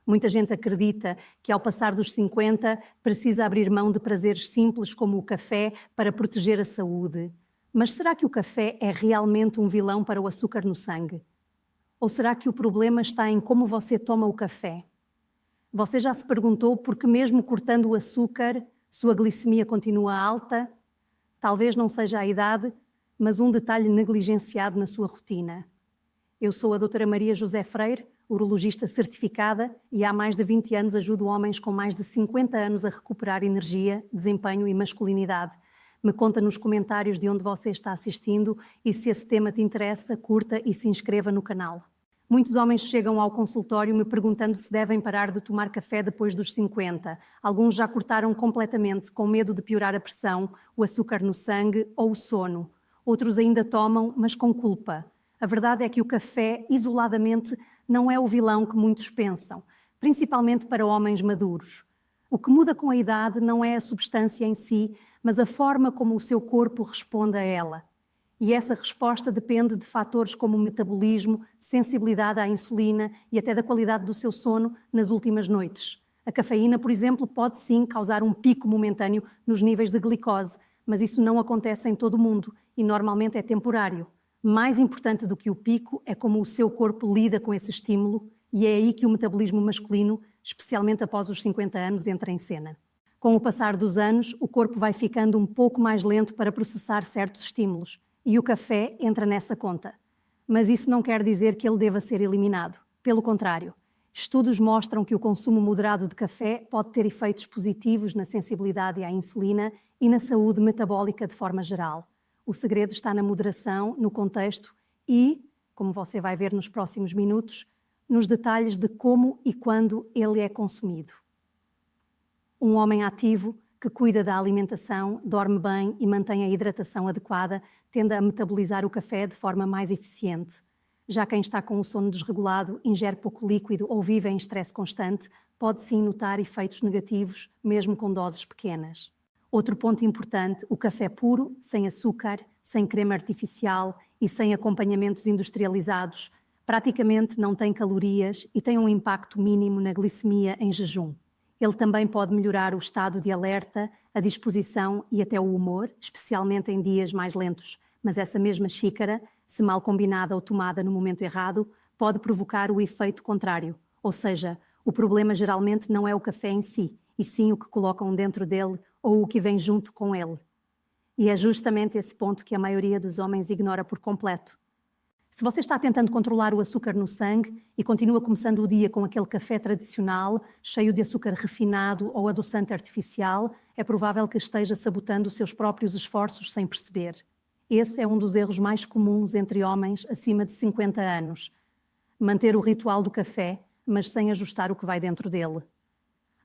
Muita gente acredita que ao passar dos 50 precisa abrir mão de prazeres simples como o café para proteger a saúde. Mas será que o café é realmente um vilão para o açúcar no sangue? Ou será que o problema está em como você toma o café? Você já se perguntou por que mesmo cortando o açúcar, sua glicemia continua alta? Talvez não seja a idade, mas um detalhe negligenciado na sua rotina. Eu sou a doutora Maria José Freire, urologista certificada, e há mais de 20 anos ajudo homens com mais de 50 anos a recuperar energia, desempenho e masculinidade. Me conta nos comentários de onde você está assistindo e se esse tema te interessa, curta e se inscreva no canal. Muitos homens chegam ao consultório me perguntando se devem parar de tomar café depois dos 50. Alguns já cortaram completamente, com medo de piorar a pressão, o açúcar no sangue ou o sono. Outros ainda tomam, mas com culpa. A verdade é que o café, isoladamente, não é o vilão que muitos pensam, principalmente para homens maduros. O que muda com a idade não é a substância em si, mas a forma como o seu corpo responde a ela. E essa resposta depende de fatores como o metabolismo, sensibilidade à insulina e até da qualidade do seu sono nas últimas noites. A cafeína, por exemplo, pode sim causar um pico momentâneo nos níveis de glicose, mas isso não acontece em todo o mundo e normalmente é temporário. Mais importante do que o pico é como o seu corpo lida com esse estímulo e é aí que o metabolismo masculino, especialmente após os 50 anos, entra em cena. Com o passar dos anos, o corpo vai ficando um pouco mais lento para processar certos estímulos e o café entra nessa conta. Mas isso não quer dizer que ele deva ser eliminado. Pelo contrário, estudos mostram que o consumo moderado de café pode ter efeitos positivos na sensibilidade à insulina e na saúde metabólica de forma geral. O segredo está na moderação, no contexto e, como você vai ver nos próximos minutos, nos detalhes de como e quando ele é consumido. Um homem ativo, que cuida da alimentação, dorme bem e mantém a hidratação adequada, tende a metabolizar o café de forma mais eficiente. Já quem está com o sono desregulado, ingere pouco líquido ou vive em estresse constante, pode sim notar efeitos negativos, mesmo com doses pequenas. Outro ponto importante, o café puro, sem açúcar, sem creme artificial e sem acompanhamentos industrializados, praticamente não tem calorias e tem um impacto mínimo na glicemia em jejum. Ele também pode melhorar o estado de alerta, a disposição e até o humor, especialmente em dias mais lentos. Mas essa mesma xícara, se mal combinada ou tomada no momento errado, pode provocar o efeito contrário. Ou seja, o problema geralmente não é o café em si, e sim o que colocam dentro dele ou o que vem junto com ele. E é justamente esse ponto que a maioria dos homens ignora por completo. Se você está tentando controlar o açúcar no sangue e continua começando o dia com aquele café tradicional, cheio de açúcar refinado ou adoçante artificial, é provável que esteja sabotando os seus próprios esforços sem perceber. Esse é um dos erros mais comuns entre homens acima de 50 anos. Manter o ritual do café, mas sem ajustar o que vai dentro dele.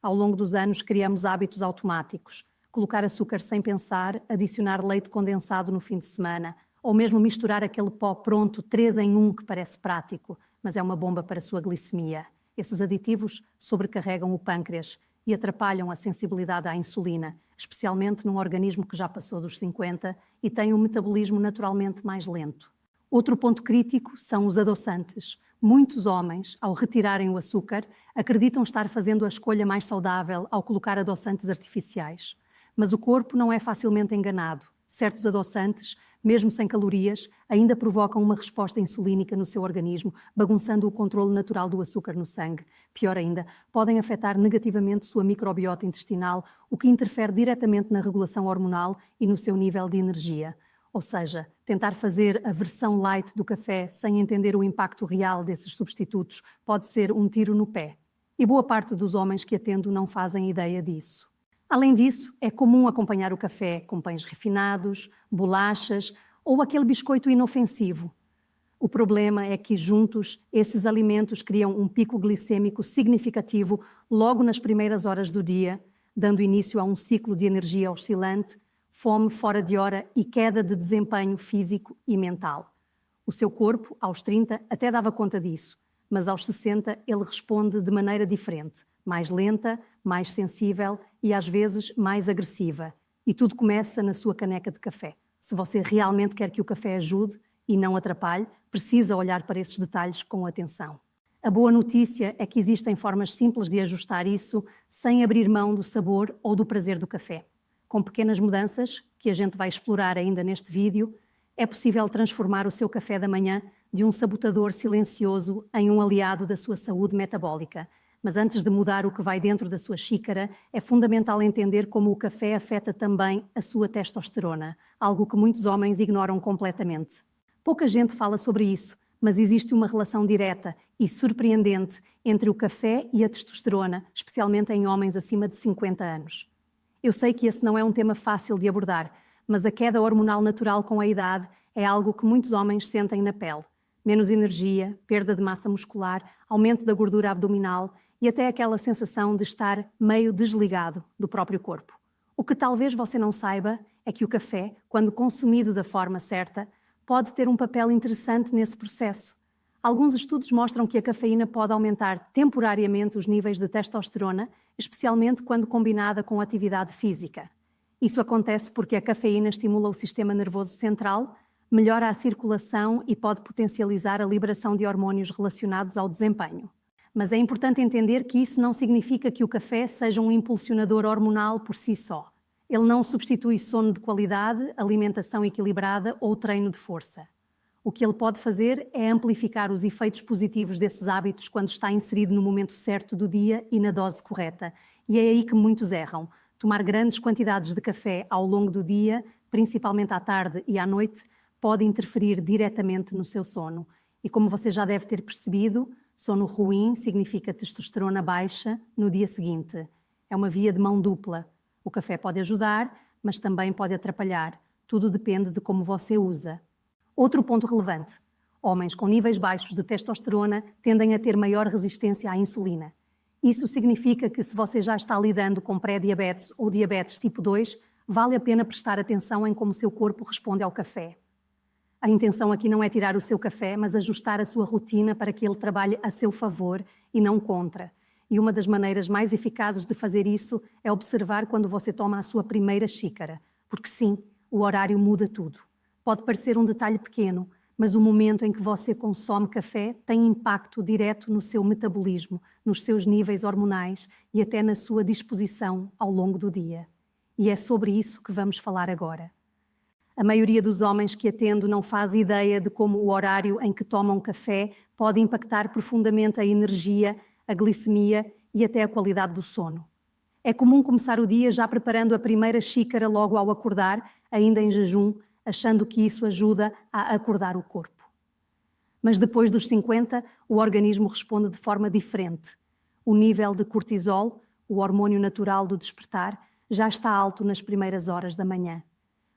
Ao longo dos anos criamos hábitos automáticos. Colocar açúcar sem pensar, adicionar leite condensado no fim de semana, ou mesmo misturar aquele pó pronto 3 em 1 que parece prático, mas é uma bomba para a sua glicemia. Esses aditivos sobrecarregam o pâncreas e atrapalham a sensibilidade à insulina, especialmente num organismo que já passou dos 50 e tem um metabolismo naturalmente mais lento. Outro ponto crítico são os adoçantes. Muitos homens, ao retirarem o açúcar, acreditam estar fazendo a escolha mais saudável ao colocar adoçantes artificiais. Mas o corpo não é facilmente enganado. Certos adoçantes, mesmo sem calorias, ainda provocam uma resposta insulínica no seu organismo, bagunçando o controle natural do açúcar no sangue. Pior ainda, podem afetar negativamente sua microbiota intestinal, o que interfere diretamente na regulação hormonal e no seu nível de energia. Ou seja, tentar fazer a versão light do café sem entender o impacto real desses substitutos pode ser um tiro no pé. E boa parte dos homens que atendo não fazem ideia disso. Além disso, é comum acompanhar o café com pães refinados, bolachas ou aquele biscoito inofensivo. O problema é que, juntos, esses alimentos criam um pico glicêmico significativo logo nas primeiras horas do dia, dando início a um ciclo de energia oscilante, fome fora de hora e queda de desempenho físico e mental. O seu corpo, aos 30, até dava conta disso, mas aos 60 ele responde de maneira diferente, mais lenta, mais sensível e às vezes mais agressiva. E tudo começa na sua caneca de café. Se você realmente quer que o café ajude e não atrapalhe, precisa olhar para esses detalhes com atenção. A boa notícia é que existem formas simples de ajustar isso sem abrir mão do sabor ou do prazer do café. Com pequenas mudanças, que a gente vai explorar ainda neste vídeo, é possível transformar o seu café da manhã de um sabotador silencioso em um aliado da sua saúde metabólica. Mas antes de mudar o que vai dentro da sua xícara, é fundamental entender como o café afeta também a sua testosterona, algo que muitos homens ignoram completamente. Pouca gente fala sobre isso, mas existe uma relação direta e surpreendente entre o café e a testosterona, especialmente em homens acima de 50 anos. Eu sei que esse não é um tema fácil de abordar, mas a queda hormonal natural com a idade é algo que muitos homens sentem na pele. Menos energia, perda de massa muscular, aumento da gordura abdominal e até aquela sensação de estar meio desligado do próprio corpo. O que talvez você não saiba é que o café, quando consumido da forma certa, pode ter um papel interessante nesse processo. Alguns estudos mostram que a cafeína pode aumentar temporariamente os níveis de testosterona, especialmente quando combinada com atividade física. Isso acontece porque a cafeína estimula o sistema nervoso central, melhora a circulação e pode potencializar a liberação de hormônios relacionados ao desempenho. Mas é importante entender que isso não significa que o café seja um impulsionador hormonal por si só. Ele não substitui sono de qualidade, alimentação equilibrada ou treino de força. O que ele pode fazer é amplificar os efeitos positivos desses hábitos quando está inserido no momento certo do dia e na dose correta. E é aí que muitos erram. Tomar grandes quantidades de café ao longo do dia, principalmente à tarde e à noite, pode interferir diretamente no seu sono. E como você já deve ter percebido, sono ruim significa testosterona baixa no dia seguinte. É uma via de mão dupla. O café pode ajudar, mas também pode atrapalhar. Tudo depende de como você usa. Outro ponto relevante. Homens com níveis baixos de testosterona tendem a ter maior resistência à insulina. Isso significa que se você já está lidando com pré-diabetes ou diabetes tipo 2, vale a pena prestar atenção em como seu corpo responde ao café. A intenção aqui não é tirar o seu café, mas ajustar a sua rotina para que ele trabalhe a seu favor e não contra. E uma das maneiras mais eficazes de fazer isso é observar quando você toma a sua primeira xícara. Porque sim, o horário muda tudo. Pode parecer um detalhe pequeno, mas o momento em que você consome café tem impacto direto no seu metabolismo, nos seus níveis hormonais e até na sua disposição ao longo do dia. E é sobre isso que vamos falar agora. A maioria dos homens que atendo não faz ideia de como o horário em que tomam café pode impactar profundamente a energia, a glicemia e até a qualidade do sono. É comum começar o dia já preparando a primeira xícara logo ao acordar, ainda em jejum, achando que isso ajuda a acordar o corpo. Mas depois dos 50, o organismo responde de forma diferente. O nível de cortisol, o hormônio natural do despertar, já está alto nas primeiras horas da manhã.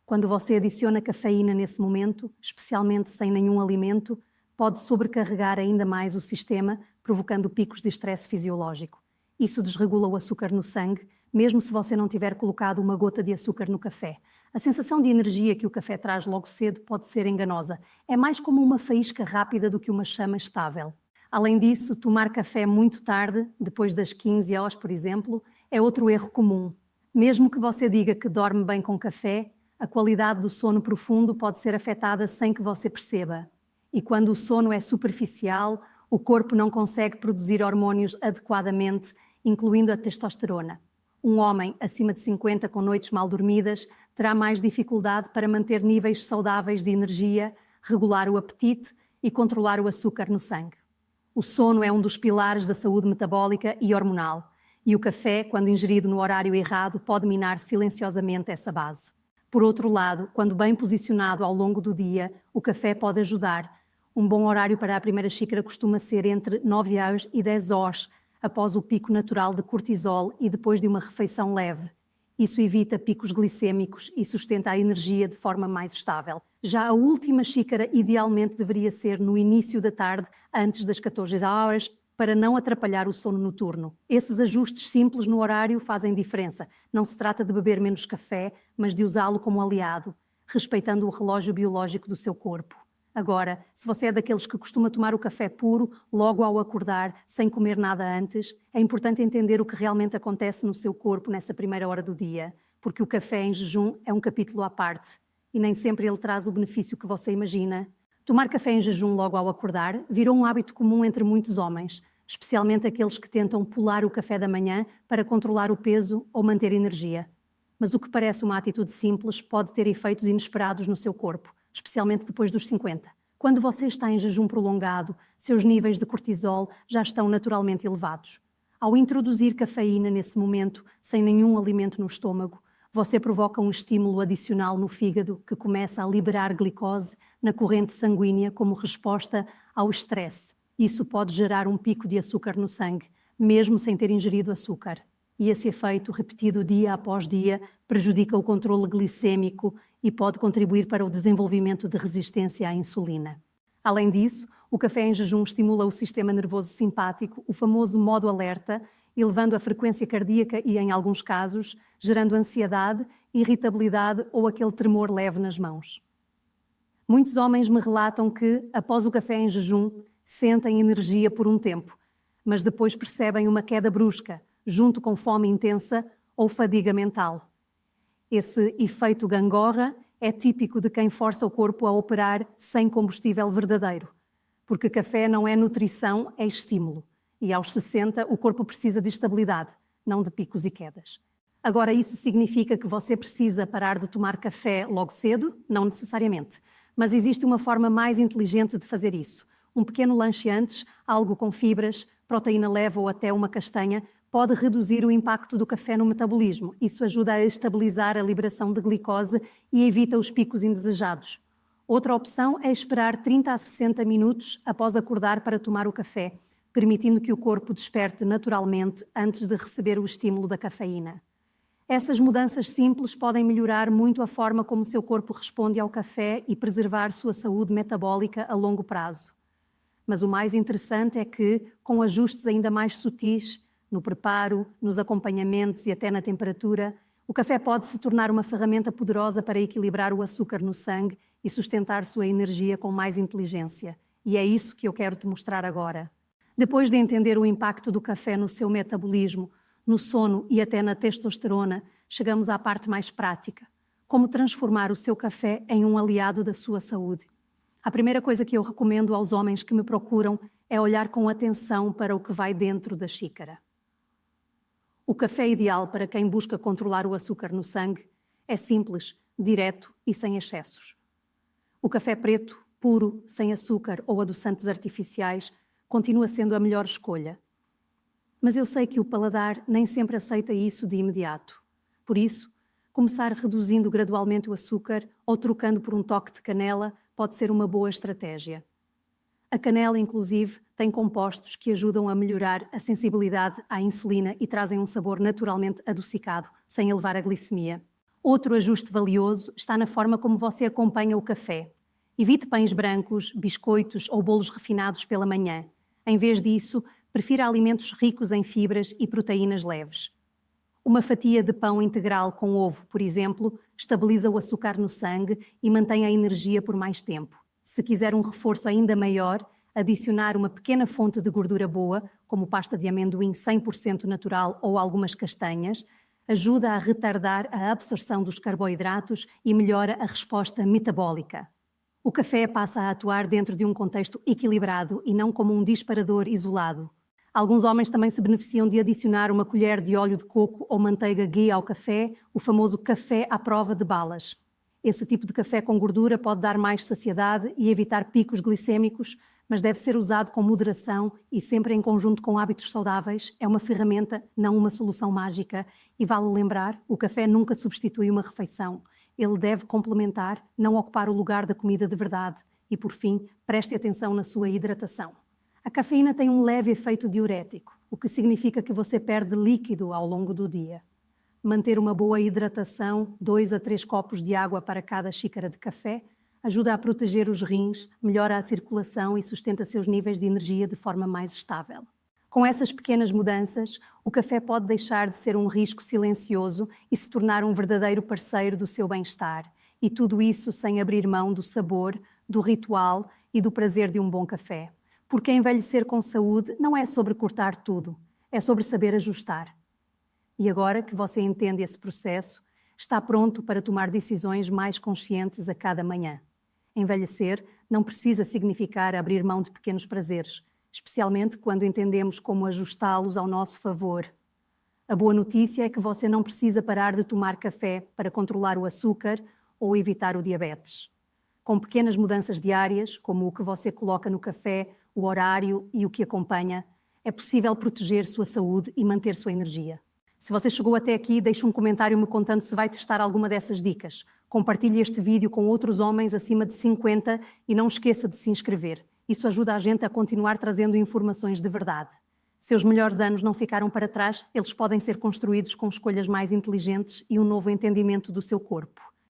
Quando você adiciona cafeína nesse momento, especialmente sem nenhum alimento, pode sobrecarregar ainda mais o sistema, provocando picos de estresse fisiológico. Isso desregula o açúcar no sangue, mesmo se você não tiver colocado uma gota de açúcar no café. A sensação de energia que o café traz logo cedo pode ser enganosa. É mais como uma faísca rápida do que uma chama estável. Além disso, tomar café muito tarde, depois das 15 horas, por exemplo, é outro erro comum. Mesmo que você diga que dorme bem com café, a qualidade do sono profundo pode ser afetada sem que você perceba. E quando o sono é superficial, o corpo não consegue produzir hormônios adequadamente, incluindo a testosterona. Um homem acima de 50 com noites mal dormidas terá mais dificuldade para manter níveis saudáveis de energia, regular o apetite e controlar o açúcar no sangue. O sono é um dos pilares da saúde metabólica e hormonal, e o café, quando ingerido no horário errado, pode minar silenciosamente essa base. Por outro lado, quando bem posicionado ao longo do dia, o café pode ajudar. Um bom horário para a primeira xícara costuma ser entre 9 horas e 10 horas, após o pico natural de cortisol e depois de uma refeição leve. Isso evita picos glicêmicos e sustenta a energia de forma mais estável. Já a última xícara idealmente deveria ser no início da tarde, antes das 14 horas, para não atrapalhar o sono noturno. Esses ajustes simples no horário fazem diferença. Não se trata de beber menos café, mas de usá-lo como aliado, respeitando o relógio biológico do seu corpo. Agora, se você é daqueles que costuma tomar o café puro, logo ao acordar, sem comer nada antes, é importante entender o que realmente acontece no seu corpo nessa primeira hora do dia, porque o café em jejum é um capítulo à parte e nem sempre ele traz o benefício que você imagina. Tomar café em jejum logo ao acordar virou um hábito comum entre muitos homens, especialmente aqueles que tentam pular o café da manhã para controlar o peso ou manter energia. Mas o que parece uma atitude simples pode ter efeitos inesperados no seu corpo, especialmente depois dos 50. Quando você está em jejum prolongado, seus níveis de cortisol já estão naturalmente elevados. Ao introduzir cafeína nesse momento, sem nenhum alimento no estômago, você provoca um estímulo adicional no fígado que começa a liberar glicose na corrente sanguínea como resposta ao estresse. Isso pode gerar um pico de açúcar no sangue, mesmo sem ter ingerido açúcar. E esse efeito, repetido dia após dia, prejudica o controle glicêmico e pode contribuir para o desenvolvimento de resistência à insulina. Além disso, o café em jejum estimula o sistema nervoso simpático, o famoso modo alerta, elevando a frequência cardíaca e, em alguns casos, gerando ansiedade, irritabilidade ou aquele tremor leve nas mãos. Muitos homens me relatam que, após o café em jejum, sentem energia por um tempo, mas depois percebem uma queda brusca, junto com fome intensa ou fadiga mental. Esse efeito gangorra é típico de quem força o corpo a operar sem combustível verdadeiro, porque café não é nutrição, é estímulo. E aos 60 o corpo precisa de estabilidade, não de picos e quedas. Agora, isso significa que você precisa parar de tomar café logo cedo? Não necessariamente. Mas existe uma forma mais inteligente de fazer isso. Um pequeno lanche antes, algo com fibras, proteína leve ou até uma castanha, pode reduzir o impacto do café no metabolismo. Isso ajuda a estabilizar a liberação de glicose e evita os picos indesejados. Outra opção é esperar 30 a 60 minutos após acordar para tomar o café, permitindo que o corpo desperte naturalmente antes de receber o estímulo da cafeína. Essas mudanças simples podem melhorar muito a forma como seu corpo responde ao café e preservar sua saúde metabólica a longo prazo. Mas o mais interessante é que, com ajustes ainda mais sutis, no preparo, nos acompanhamentos e até na temperatura, o café pode se tornar uma ferramenta poderosa para equilibrar o açúcar no sangue e sustentar sua energia com mais inteligência. E é isso que eu quero te mostrar agora. Depois de entender o impacto do café no seu metabolismo, no sono e até na testosterona, chegamos à parte mais prática. Como transformar o seu café em um aliado da sua saúde. A primeira coisa que eu recomendo aos homens que me procuram é olhar com atenção para o que vai dentro da xícara. O café ideal para quem busca controlar o açúcar no sangue é simples, direto e sem excessos. O café preto, puro, sem açúcar ou adoçantes artificiais, continua sendo a melhor escolha. Mas eu sei que o paladar nem sempre aceita isso de imediato. Por isso, começar reduzindo gradualmente o açúcar ou trocando por um toque de canela pode ser uma boa estratégia. A canela, inclusive, tem compostos que ajudam a melhorar a sensibilidade à insulina e trazem um sabor naturalmente adocicado, sem elevar a glicemia. Outro ajuste valioso está na forma como você acompanha o café. Evite pães brancos, biscoitos ou bolos refinados pela manhã. Em vez disso, prefira alimentos ricos em fibras e proteínas leves. Uma fatia de pão integral com ovo, por exemplo, estabiliza o açúcar no sangue e mantém a energia por mais tempo. Se quiser um reforço ainda maior, adicionar uma pequena fonte de gordura boa, como pasta de amendoim 100% natural ou algumas castanhas, ajuda a retardar a absorção dos carboidratos e melhora a resposta metabólica. O café passa a atuar dentro de um contexto equilibrado e não como um disparador isolado. Alguns homens também se beneficiam de adicionar uma colher de óleo de coco ou manteiga ghee ao café, o famoso café à prova de balas. Esse tipo de café com gordura pode dar mais saciedade e evitar picos glicêmicos, mas deve ser usado com moderação e sempre em conjunto com hábitos saudáveis. É uma ferramenta, não uma solução mágica. E vale lembrar, o café nunca substitui uma refeição. Ele deve complementar, não ocupar o lugar da comida de verdade. E, por fim, preste atenção na sua hidratação. A cafeína tem um leve efeito diurético, o que significa que você perde líquido ao longo do dia. Manter uma boa hidratação, 2 a 3 copos de água para cada xícara de café, ajuda a proteger os rins, melhora a circulação e sustenta seus níveis de energia de forma mais estável. Com essas pequenas mudanças, o café pode deixar de ser um risco silencioso e se tornar um verdadeiro parceiro do seu bem-estar. E tudo isso sem abrir mão do sabor, do ritual e do prazer de um bom café. Porque envelhecer com saúde não é sobre cortar tudo, é sobre saber ajustar. E agora que você entende esse processo, está pronto para tomar decisões mais conscientes a cada manhã. Envelhecer não precisa significar abrir mão de pequenos prazeres, especialmente quando entendemos como ajustá-los ao nosso favor. A boa notícia é que você não precisa parar de tomar café para controlar o açúcar ou evitar o diabetes. Com pequenas mudanças diárias, como o que você coloca no café, o horário e o que acompanha, é possível proteger sua saúde e manter sua energia. Se você chegou até aqui, deixe um comentário me contando se vai testar alguma dessas dicas. Compartilhe este vídeo com outros homens acima de 50 e não esqueça de se inscrever. Isso ajuda a gente a continuar trazendo informações de verdade. Seus melhores anos não ficaram para trás, eles podem ser construídos com escolhas mais inteligentes e um novo entendimento do seu corpo.